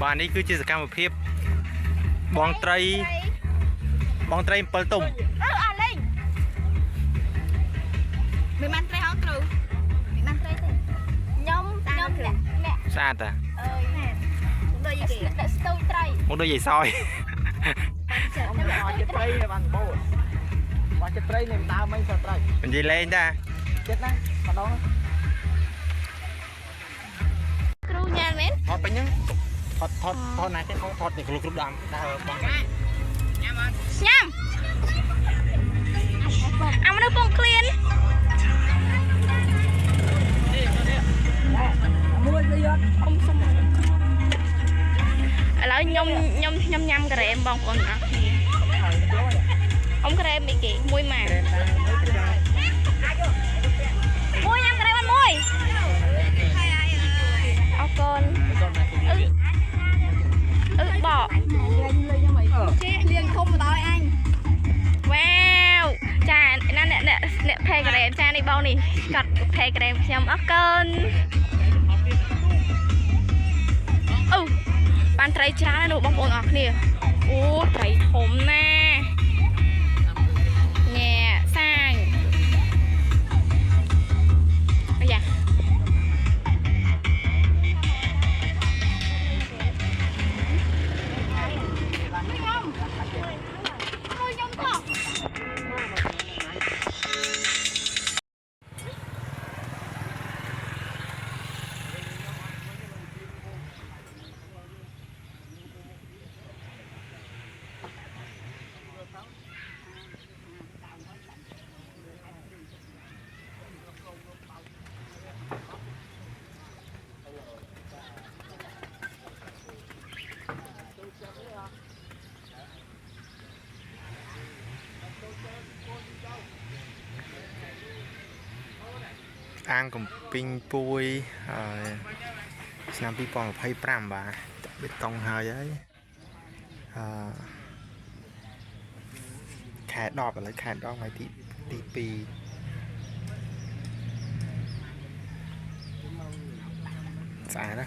บ้านนี้คือกิจกรรมประเภทบองไตรเปิลตุ่มอะไรมีมันไตรห้องครูมีมันไตรตุ่มnhom nèสะอาดอ่ะโดยยี่กี่สตูไตร มุกด้วยใหญ่ซอย จะไตรในบางโบสว่าจะไตรในตาไม่สไตร เป็นยีเล่นจ้า เจ็ดนะมาน้อง ครูnhàn mến ถอดไปยังถอดไหนแค่เขาถอดเด็กลูกดำได้บอง nhâm ăn nó bông clean ឥឡូវខ្ញុំញ៉ាំការ៉េមបងប្អូនអរគ្នាអ៊ំការ៉េមអីគេមួយម៉ាមួយញ៉ាំការ៉េមមួយអរគុណបកលៀងធំមកដល់អញវ៉ាវចាណាអ្នកផេការ៉េមចានេះបងនេះកាត់ផេការ៉េមខ្ញុំអរគុណបានត្រីច្រើនណាស់បងប្អូនអរគ្នាអូត្រីធំណាស់ញ៉ែសាញអាយ៉ាអាងកំពីងពួយឆ្នាំ2025បាទបេតុងហើយខែ10ឥឡូវខែ10ថ្ងៃទី2ស្អាតណា